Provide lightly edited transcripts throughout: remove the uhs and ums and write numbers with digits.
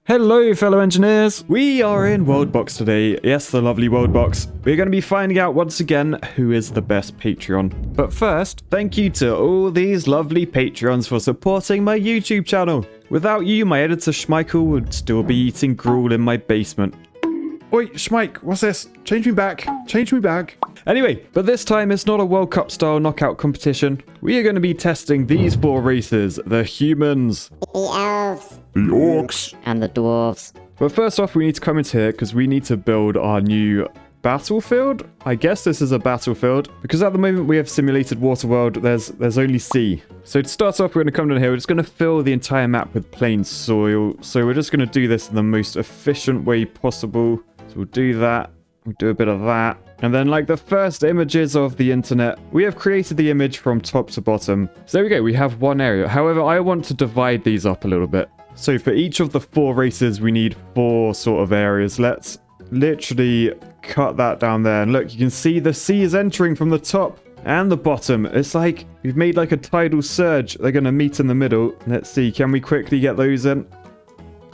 Hello fellow engineers, we are in Worldbox today, yes the lovely Worldbox. We're going to be finding out once again who is the best Patreon. But first, thank you to all these lovely Patreons for supporting my YouTube channel. Without you, my editor Schmeichel would still be eating gruel in my basement. Oi, Schmeich, what's this? Change me back. Change me back. Anyway, but this time it's not a World Cup style knockout competition. We are going to be testing these four races, the humans, The elves. The orcs. And the dwarves. But first off, we need to come into here because we need to build our new battlefield. I guess this is a battlefield because at the moment we have simulated water world. There's only sea. So to start off, we're going to come down here. We're just going to fill the entire map with plain soil. So we're just going to do this in the most efficient way possible. So we'll do that. We'll do a bit of that. And then like the first images of the internet, we have created the image from top to bottom. So there we go. We have one area. However, I want to divide these up a little bit. So for each of the four races, we need four sort of areas. Let's literally cut that down there. And look, you can see the sea is entering from the top and the bottom. It's like we've made like a tidal surge. They're going to meet in the middle. Let's see. Can we quickly get those in?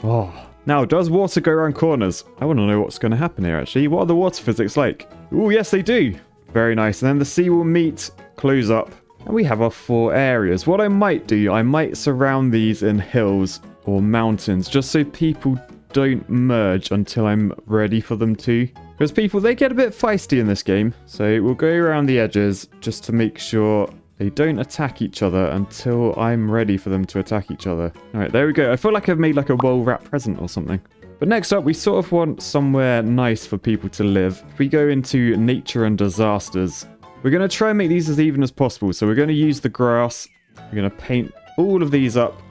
Oh. Now, does water go around corners? I want to know what's going to happen here, actually. What are the water physics like? Oh, yes, they do. Very nice. And then the sea will meet, close up. And we have our four areas. What I might do, I might surround these in hills or mountains, just so people don't merge until I'm ready for them to. Because people, they get a bit feisty in this game. So we'll go around the edges just to make sure they don't attack each other until I'm ready for them to attack each other. All right, there we go. I feel like I've made like a well-wrapped present or something. But next up, we sort of want somewhere nice for people to live. If we go into nature and disasters, we're going to try and make these as even as possible. So we're going to use the grass. We're going to paint all of these up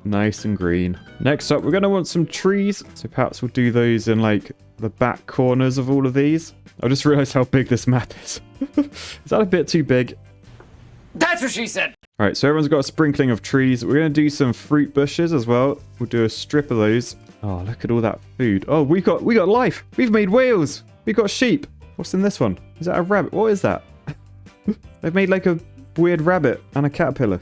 nice and green. Next up, we're going to want some trees. So perhaps we'll do those in like the back corners of all of these. I just realized how big this map is. Is that a bit too big? That's what she said. All right, so everyone's got a sprinkling of trees. We're going to do some fruit bushes as well. We'll do a strip of those. Oh, look at all that food. Oh, we got life. We've made whales. We've got sheep. What's in this one? Is that a rabbit? What is that? They've made like a weird rabbit and a caterpillar.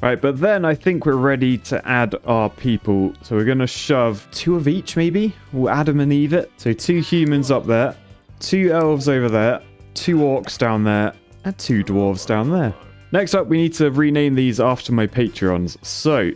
All right, but then I think we're ready to add our people. So we're going to shove two of each, maybe. We'll Adam and Eve it. So 2 humans up there, 2 elves over there, 2 orcs down there, and 2 dwarves down there. Next up, we need to rename these after my Patreons. So,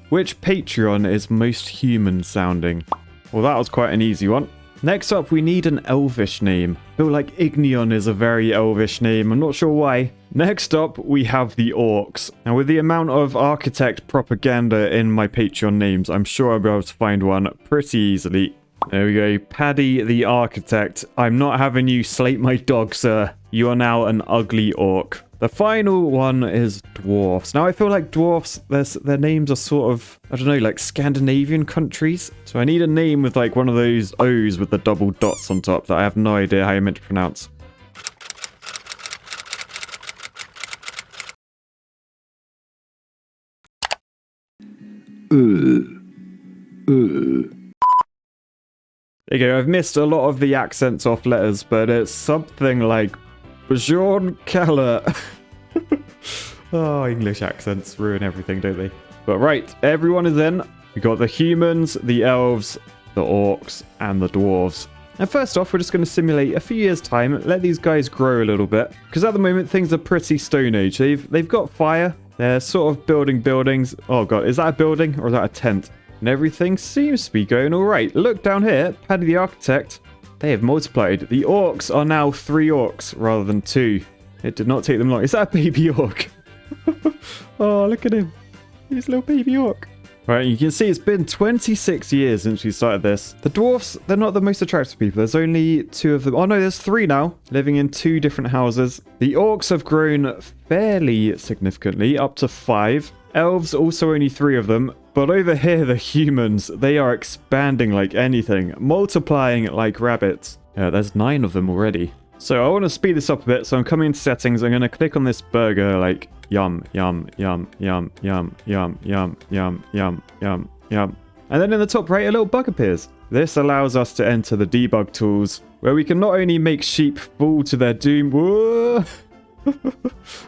which Patreon is most human sounding? Well, that was quite an easy one. Next up, we need an elvish name. I feel like Igneon is a very elvish name. I'm not sure why. Next up, we have the orcs. Now, with the amount of architect propaganda in my Patreon names, I'm sure I'll be able to find one pretty easily. There we go. Paddy the architect. I'm not having you slate my dog, sir. You are now an ugly orc. The final one is dwarfs. Now, I feel like dwarfs, their names are sort of, I don't know, like Scandinavian countries. So I need a name with like one of those O's with the double dots on top that I have no idea how you're meant to pronounce. There you go. I've missed a lot of the accents off letters, but it's something like Bjorn Keller. Oh, English accents ruin everything, don't they? But right, everyone is in. We got the humans, the elves, the orcs, and the dwarves. And first off, we're just going to simulate a few years' time, let these guys grow a little bit. Because at the moment, things are pretty Stone Age. They've got fire. They're sort of building buildings. Oh god, is that a building or is that a tent? And everything seems to be going all right. Look down here, Paddy the architect. They have multiplied. The orcs are now 3 orcs rather than 2. It did not take them long. Is that a baby orc? Oh, look at him. He's a little baby orc. Right, you can see it's been 26 years since we started this. The dwarfs, they're not the most attractive people. There's only 2 of them. Oh no, there's 3 now, living in 2 different houses. The orcs have grown fairly significantly, up to 5. Elves, also only 3 of them. But over here, the humans, they are expanding like anything, multiplying like rabbits. Yeah, there's 9 of them already. So I want to speed this up a bit, so I'm coming into settings. I'm going to click on this burger, like yum, yum, yum, yum, yum, yum, yum, yum, yum, yum, yum. And then in the top right, a little bug appears. This allows us to enter the debug tools, where we can not only make sheep fall to their doom. Whoa!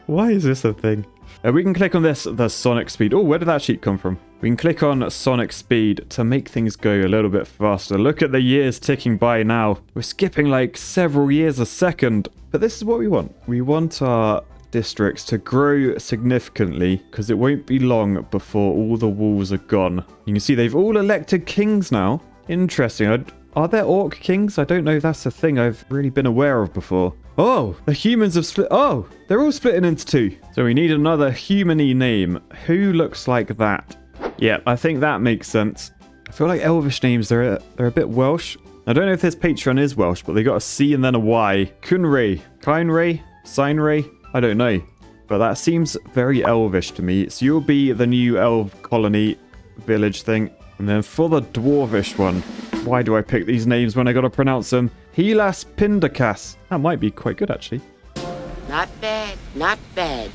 Why is this a thing? We can click on this, the Sonic Speed. Oh, where did that sheet come from? We can click on Sonic Speed to make things go a little bit faster. Look at the years ticking by now. We're skipping like several years a second. But this is what we want. We want our districts to grow significantly because it won't be long before all the walls are gone. You can see they've all elected kings now. Interesting. Are there orc kings? I don't know if that's a thing I've really been aware of before. Oh, the humans have split. Oh, they're all splitting into two. So we need another human-y name. Who looks like that? Yeah, I think that makes sense. I feel like Elvish names, they're a bit Welsh. I don't know if this patron is Welsh, but they got a C and then a Y. Cynre, Cynre, Cynre, I don't know. But that seems very Elvish to me. So you'll be the new elf colony village thing. And then for the dwarvish one, why do I pick these names when I gotta pronounce them? Helas Pindakas. That might be quite good, actually. Not bad, not bad.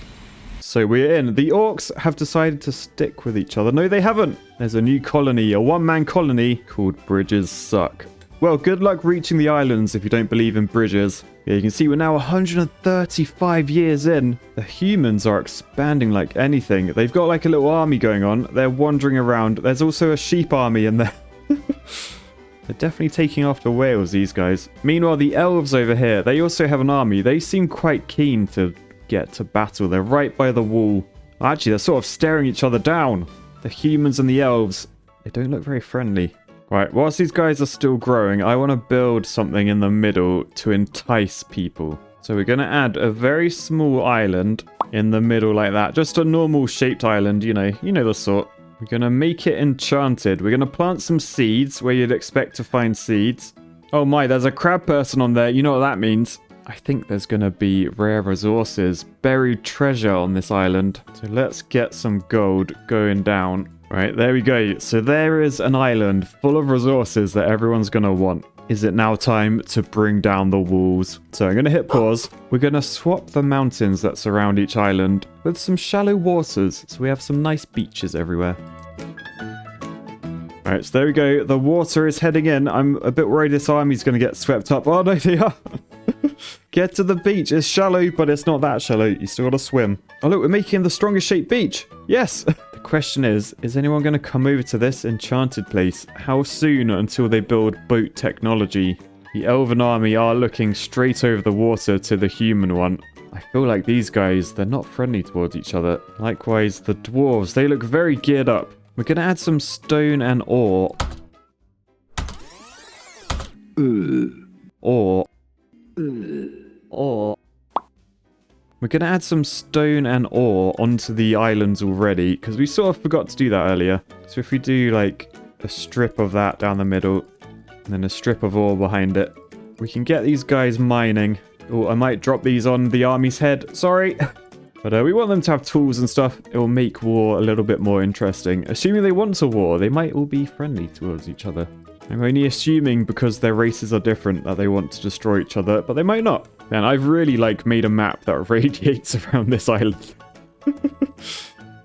So we're in. The orcs have decided to stick with each other. No, they haven't. There's a new colony, a one-man colony called Bridges Suck. Well, good luck reaching the islands if you don't believe in bridges. Yeah, you can see we're now 135 years in. The humans are expanding like anything. They've got like a little army going on. They're wandering around. There's also a sheep army in there. They're definitely taking after Wales, these guys. Meanwhile, the elves over here, they also have an army. They seem quite keen to get to battle. They're right by the wall. Actually, they're sort of staring each other down. The humans and the elves, they don't look very friendly. Right, whilst these guys are still growing, I want to build something in the middle to entice people. So we're going to add a very small island in the middle like that. Just a normal shaped island, you know the sort. We're going to make it enchanted. We're going to plant some seeds where you'd expect to find seeds. Oh my, there's a crab person on there. You know what that means. I think there's going to be rare resources, buried treasure on this island. So let's get some gold going down. Right, there we go. So there is an island full of resources that everyone's going to want. Is it now time to bring down the walls? So I'm going to hit pause. We're going to swap the mountains that surround each island with some shallow waters. So we have some nice beaches everywhere. Alright, so there we go. The water is heading in. I'm a bit worried this army's going to get swept up. Oh, no, they are. Get to the beach. It's shallow, but it's not that shallow. You still got to swim. Oh, look, we're making the strongest shaped beach. Yes. The question is anyone going to come over to this enchanted place? How soon until they build boat technology? The elven army are looking straight over the water to the human one. I feel like these guys, they're not friendly towards each other. Likewise, the dwarves, they look very geared up. We're going to add some stone and ore. We're going to add some stone and ore onto the islands already, because we sort of forgot to do that earlier. So if we do like a strip of that down the middle, and then a strip of ore behind it, we can get these guys mining. Oh, I might drop these on the army's head. Sorry. But we want them to have tools and stuff. It will make war a little bit more interesting. Assuming they want a war, they might all be friendly towards each other. I'm only assuming because their races are different that they want to destroy each other, but they might not. And I've really made a map that radiates around this island.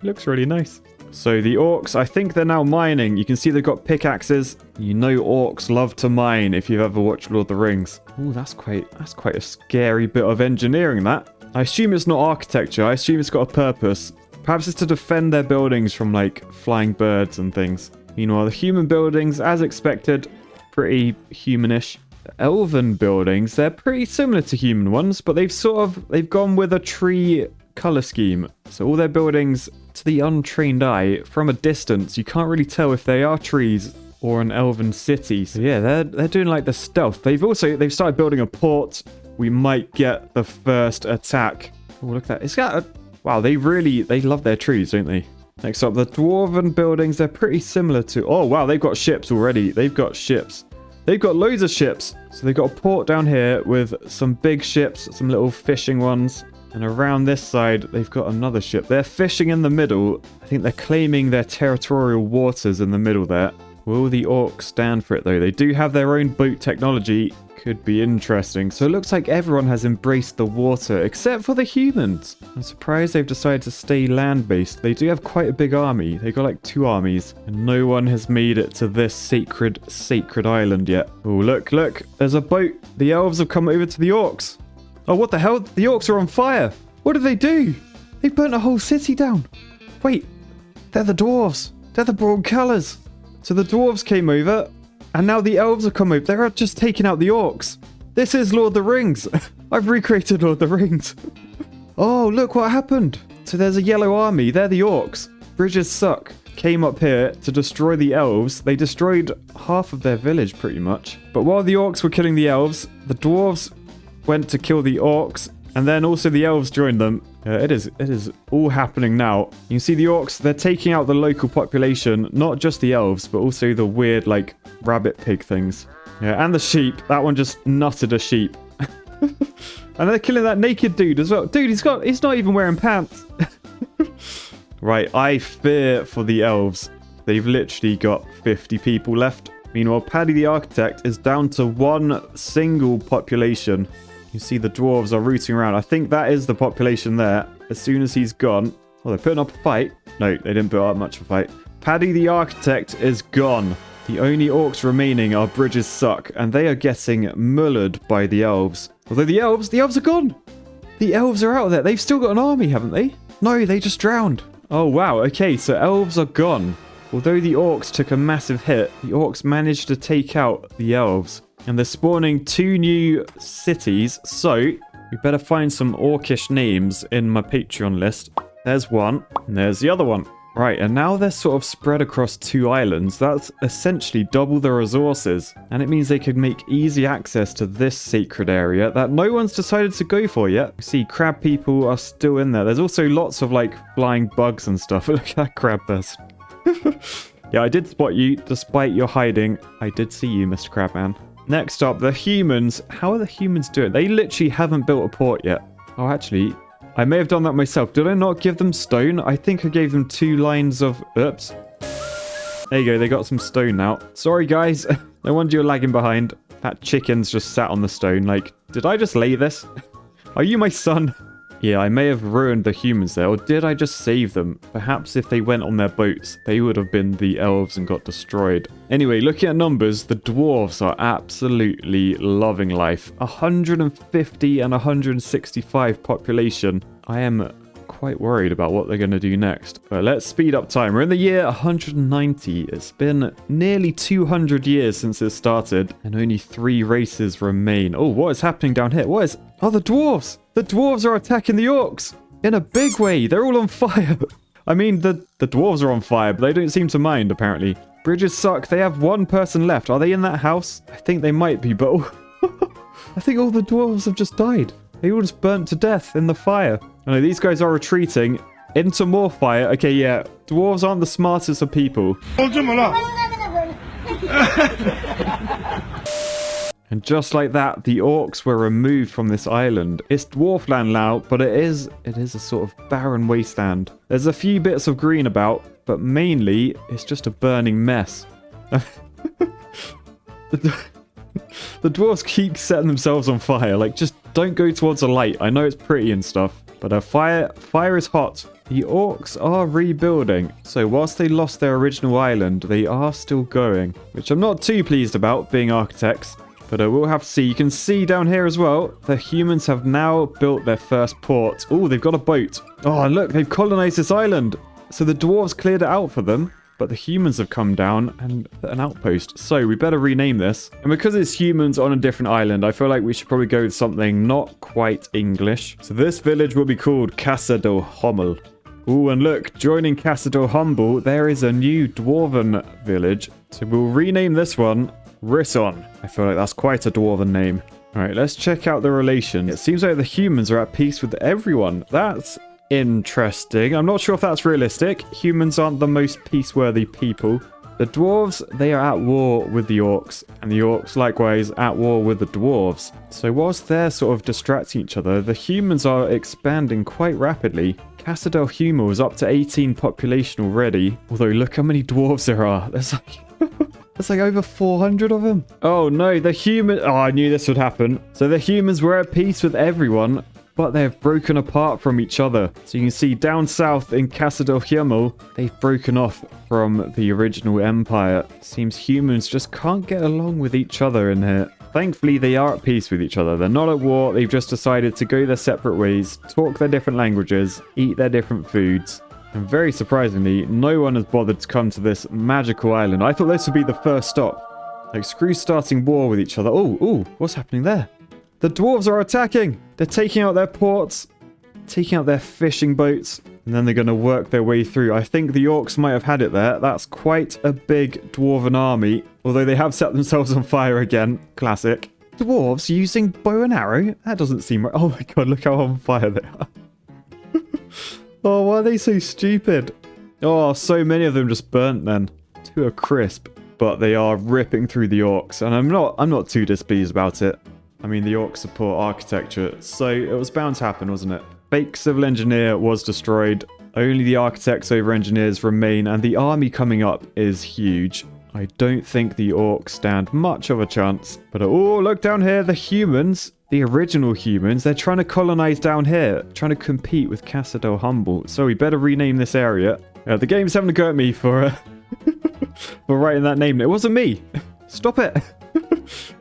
Looks really nice. So the orcs, I think they're now mining. You can see they've got pickaxes. You know orcs love to mine if you've ever watched Lord of the Rings. Oh, that's quite a scary bit of engineering, that. I assume it's not architecture. I assume it's got a purpose. Perhaps it's to defend their buildings from flying birds and things. Meanwhile, the human buildings, as expected, pretty humanish. The elven buildings, they're pretty similar to human ones, but they've gone with a tree color scheme. So all their buildings, to the untrained eye, from a distance, you can't really tell if they are trees or an elven city. So yeah, they're doing the stealth. They've started building a port. We might get the first attack. Oh, look at that. It's got wow, they love their trees, don't they? Next up, the dwarven buildings, they're pretty similar to... Oh, wow, they've got ships already. They've got ships. They've got loads of ships. So they've got a port down here with some big ships, some little fishing ones. And around this side, they've got another ship. They're fishing in the middle. I think they're claiming their territorial waters in the middle there. Will the orcs stand for it, though? They do have their own boat technology. Could be interesting. So it looks like everyone has embraced the water, except for the humans. I'm surprised they've decided to stay land-based. They do have quite a big army. They got 2 armies, and no one has made it to this sacred island yet. Oh, look. There's a boat. The elves have come over to the orcs. Oh, what the hell? The orcs are on fire. What did they do? They burnt a whole city down. Wait, they're the dwarves. They're the broad colours. So the dwarves came over, and now the elves have come over. They're just taking out the orcs. This is Lord of the Rings. I've recreated Lord of the Rings. Oh, look what happened. So there's a yellow army. They're the orcs. Bridges suck. Came up here to destroy the elves. They destroyed half of their village pretty much. But while the orcs were killing the elves, the dwarves went to kill the orcs, and then also the elves joined them. It is all happening now. You can see the orcs, they're taking out the local population, not just the elves, but also the weird, like, rabbit pig things. Yeah, and the sheep. That one just nutted a sheep. And they're killing that naked dude as well. Dude, he's not even wearing pants. Right, I fear for the elves. They've literally got 50 people left. Meanwhile, Paddy the Architect is down to one single population. You see the dwarves are rooting around. I think that is the population there. As soon as he's gone... Oh, they're putting up a fight. No, they didn't put up much of a fight. Paddy the Architect is gone. The only orcs remaining are Bridges Suck, and they are getting mullered by the elves. Although the elves are gone. The elves are out there. They've still got an army, haven't they? No, they just drowned. Oh, wow. Okay, so elves are gone. Although the orcs took a massive hit, the orcs managed to take out the elves. And they're spawning 2 new cities, so we better find some orcish names in my Patreon list. There's one, and there's the other one. Right, and now they're sort of spread across 2 islands. That's essentially double the resources. And it means they could make easy access to this sacred area that no one's decided to go for yet. You see, crab people are still in there. There's also lots of, like, flying bugs and stuff. Look at that crab person. Yeah, I did spot you, despite your hiding. I did see you, Mr. Crabman. Next up, the humans. How are the humans doing? They literally haven't built a port yet. Oh, actually... I may have done that myself. Did I not give them stone? I think I gave them 2 lines of... Oops. There you go. They got some stone now. Sorry, guys. No wonder you're lagging behind. That chicken's just sat on the stone. Like, did I just lay this? Are you my son? Yeah, I may have ruined the humans there. Or did I just save them? Perhaps if they went on their boats, they would have been the elves and got destroyed. Anyway, looking at numbers, the dwarves are absolutely loving life. 150 and 165 population. I am quite worried about what they're going to do next. But let's speed up time. We're in the year 190. It's been nearly 200 years since it started, and only 3 races remain. Oh, what is happening down here? What is... Oh, the dwarves! The dwarves are attacking the orcs! In a big way! They're all on fire! I mean, the dwarves are on fire, but they don't seem to mind, apparently. Bridges suck. They have 1 person left. Are they in that house? I think they might be, but... I think all the dwarves have just died. They all just burnt to death in the fire. I know, these guys are retreating into more fire. Okay, yeah. Dwarves aren't the smartest of people. And just like that, the orcs were removed from this island. It's dwarfland now, but it is a sort of barren wasteland. There's a few bits of green about, but mainly it's just a burning mess. The dwarves keep setting themselves on fire. Like, just don't go towards the light. I know it's pretty and stuff, but fire is hot. The orcs are rebuilding. So whilst they lost their original island, they are still going, which I'm not too pleased about, being architects. But we'll have to see. You can see down here as well, the humans have now built their first port. Oh, they've got a boat. Oh, look, they've colonized this island. So the dwarves cleared it out for them, but the humans have come down and put an outpost. So we better rename this. And because it's humans on a different island, I feel like we should probably go with something not quite English. So this village will be called Casa do Hummel. Ooh, and look, joining Casa do Humble, there is a new dwarven village. So we'll rename this one Risson. I feel like that's quite a dwarven name. Alright, let's check out the relations. It seems like the humans are at peace with everyone. That's interesting. I'm not sure if that's realistic. Humans aren't the most peace-worthy people. The dwarves, they are at war with the orcs, and the orcs likewise at war with the dwarves. So whilst they're sort of distracting each other, the humans are expanding quite rapidly. Casa del Humo is up to 18 population already. Although look how many dwarves there are. There's like... There's like over 400 of them. Oh no, the human... Oh, I knew this would happen. So the humans were at peace with everyone, but they've broken apart from each other. So you can see down south in Casa del Humo, they've broken off from the original empire. Seems humans just can't get along with each other in here. Thankfully, they are at peace with each other. They're not at war. They've just decided to go their separate ways, talk their different languages, eat their different foods. And very surprisingly, no one has bothered to come to this magical island. I thought this would be the first stop. Like, screw starting war with each other. Oh, what's happening there? The dwarves are attacking. They're taking out their ports, taking out their fishing boats, and then they're going to work their way through. I think the orcs might have had it there. That's quite a big dwarven army, although they have set themselves on fire again. Classic. Dwarves using bow and arrow? That doesn't seem right. Oh my god, look how on fire they are. Oh, why are they so stupid? Oh, so many of them just burnt then to a crisp. But they are ripping through the orcs, and I'm not too displeased about it. I mean, the orcs support architecture, so it was bound to happen, wasn't it? Fake civil engineer was destroyed. Only the architects over engineers remain, and the army coming up is huge. I don't think the orcs stand much of a chance. But oh, look down here, the humans. The original humans, they're trying to colonize down here, trying to compete with Casa del Humble. So we better rename this area. The game's having a go at me for writing that name. It wasn't me. Stop it.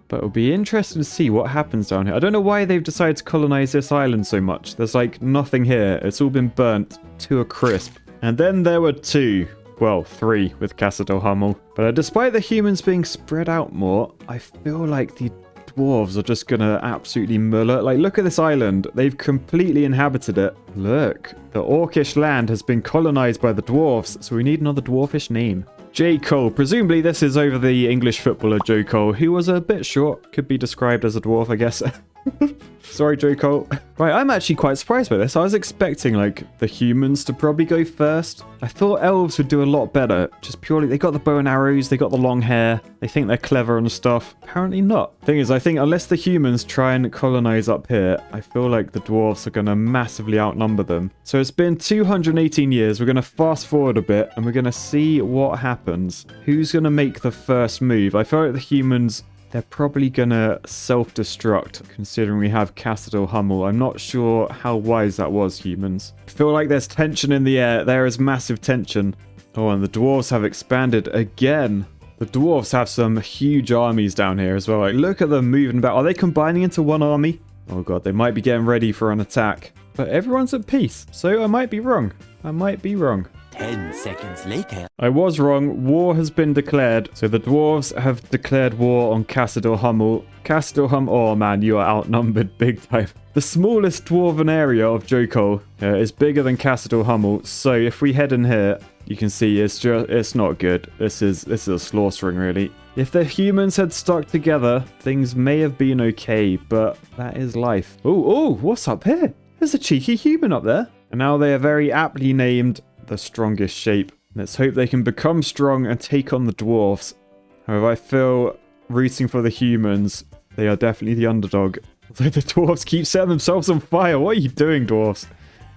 But it'll be interesting to see what happens down here. I don't know why they've decided to colonize this island so much. There's like nothing here. It's all been burnt to a crisp. And then there were two. Well, three with Casa del Hummel. But despite the humans being spread out more, I feel like the dwarves are just gonna absolutely mull it. Like, look at this island. They've completely inhabited it. Look, the orcish land has been colonized by the dwarves, so we need another dwarfish name. J. Cole. Presumably this is over the English footballer Joe Cole, who was a bit short. Could be described as a dwarf, I guess. Sorry, Joe Cole. Right, I'm actually quite surprised by this. I was expecting, like, the humans to probably go first. I thought elves would do a lot better. Just purely, they got the bow and arrows, they got the long hair. They think they're clever and stuff. Apparently not. Thing is, I think unless the humans try and colonize up here, I feel like the dwarves are going to massively outnumber them. So it's been 218 years. We're going to fast forward a bit, and we're going to see what happens. Who's going to make the first move? I feel like the humans... they're probably gonna self-destruct, considering we have Casa del Hummel. I'm not sure how wise that was, humans. I feel like there's tension in the air. There is massive tension. Oh, and the dwarves have expanded again. The dwarves have some huge armies down here as well. Like, look at them moving about. Are they combining into one army? Oh god, they might be getting ready for an attack. But everyone's at peace, so I might be wrong. I might be wrong. 10 seconds later. I was wrong. War has been declared. So the dwarves have declared war on Casa del Hummel. Casa del Hummel. Oh man, you are outnumbered big time. The smallest dwarven area of Jokol is bigger than Casa del Hummel. So if we head in here, you can see it's not good. This is a slaughtering really. If the humans had stuck together, things may have been okay, but that is life. Oh, what's up here? There's a cheeky human up there. And now they are very aptly named the strongest shape. Let's hope they can become strong and take on the dwarves. However, I feel rooting for the humans. They are definitely the underdog. Although the dwarves keep setting themselves on fire. What are you doing, dwarves?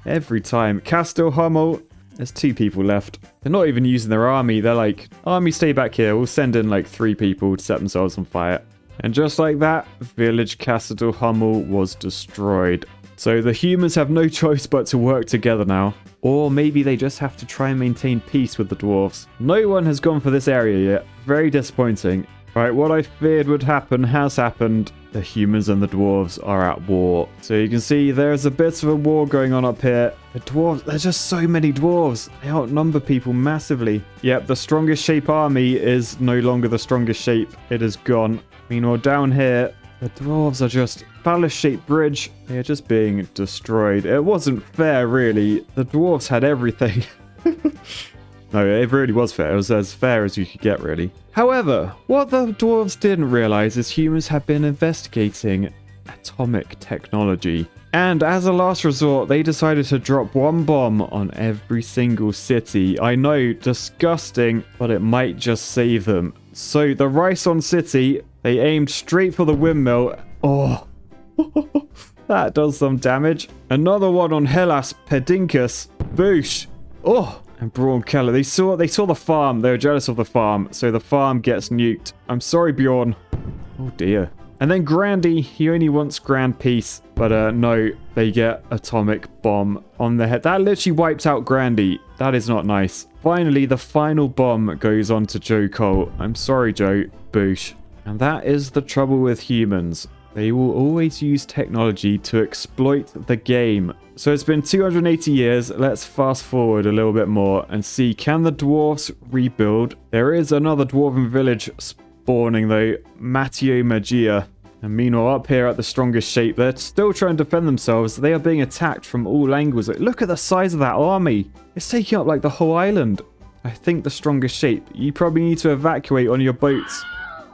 Every time. Castel Hummel. There's 2 people left. They're not even using their army. They're like, army, stay back here. We'll send in like 3 people to set themselves on fire. And just like that, village Castel Hummel was destroyed. So the humans have no choice but to work together now. Or maybe they just have to try and maintain peace with the dwarves. No one has gone for this area yet. Very disappointing. Right, what I feared would happen has happened. The humans and the dwarves are at war. So you can see there's a bit of a war going on up here. The dwarves, there's just so many dwarves. They outnumber people massively. Yep, the strongest shape army is no longer the strongest shape. It is gone. Meanwhile, down here, the dwarves are just palace-shaped bridge. They are just being destroyed. It wasn't fair, really. The dwarves had everything. No, it really was fair. It was as fair as you could get, really. However, what the dwarves didn't realize is humans have been investigating atomic technology. And as a last resort, they decided to drop one bomb on every single city. I know, disgusting, but it might just save them. So the Rison City, they aimed straight for the windmill. Oh, that does some damage. Another one on Hellas Pedinkus. Boosh. Oh, and Braun Keller. They saw the farm. They were jealous of the farm, so the farm gets nuked. I'm sorry, Bjorn. Oh dear. And then Grandy, he only wants grand peace. But no, they get atomic bomb on their head. That literally wipes out Grandy. That is not nice. Finally, the final bomb goes on to Joe Cole. I'm sorry, Joe. Boosh. And that is the trouble with humans. They will always use technology to exploit the game. So it's been 280 years. Let's fast forward a little bit more and see, can the dwarves rebuild? There is another dwarven village spawning though, Matteo Magia. And meanwhile, up here at the strongest shape, they're still trying to defend themselves. They are being attacked from all angles. Like, look at the size of that army. It's taking up like the whole island. I think the strongest shape. You probably need to evacuate on your boats.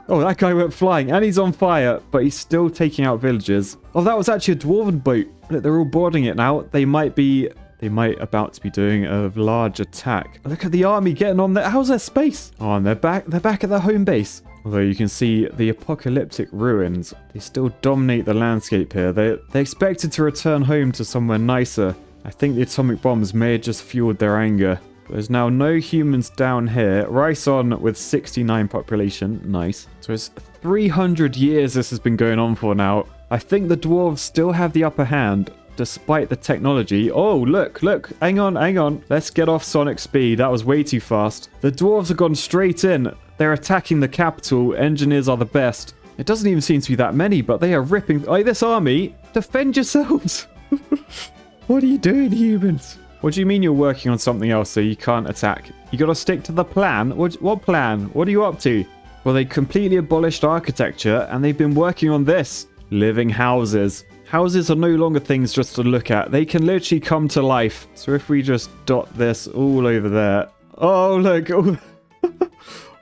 Oh, that guy went flying and he's on fire, but he's still taking out villagers. Oh, that was actually a dwarven boat. Look, they're all boarding it now. They might about to be doing a large attack. Look at the army getting on there. How's their space? Oh, and they're back at their home base. Although you can see the apocalyptic ruins, they still dominate the landscape here. They expected to return home to somewhere nicer. I think the atomic bombs may have just fueled their anger. There's now no humans down here. Ryson with 69 population. Nice. So it's 300 years this has been going on for now. I think the dwarves still have the upper hand, despite the technology. Oh, look. Hang on. Let's get off Sonic speed. That was way too fast. The dwarves have gone straight in. They're attacking the capital. Engineers are the best. It doesn't even seem to be that many, but they are ripping... Hey, this army, defend yourselves. What are you doing, humans? What do you mean you're working on something else so you can't attack? You gotta stick to the plan? What plan? What are you up to? Well, they completely abolished architecture and they've been working on this. Living houses. Houses are no longer things just to look at. They can literally come to life. So if we just dot this all over there. Oh, look. Oh.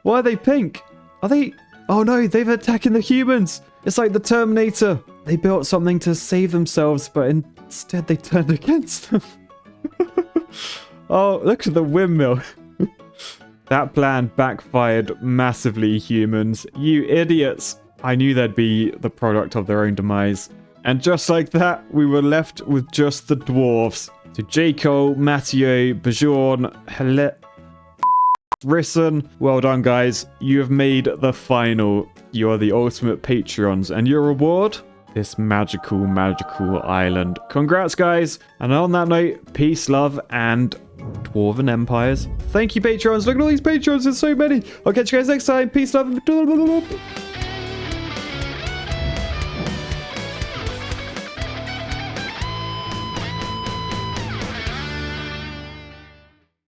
Why are they pink? Are they... Oh no, they've attacking the humans. It's like the Terminator. They built something to save themselves, but instead they turned against them. Oh, look at the windmill. That plan backfired massively, humans. You idiots. I knew they'd be the product of their own demise. And just like that, we were left with just the dwarves. So Jaco, Matteo, Bajorn, Rison, well done guys. You have made the final. You are the ultimate Patreons. And your reward? This magical island. Congrats guys. And on that note, peace, love, and Dwarven Empires. Thank you Patreons. Look at all these Patreons. There's so many. I'll catch you guys next time. Peace, love.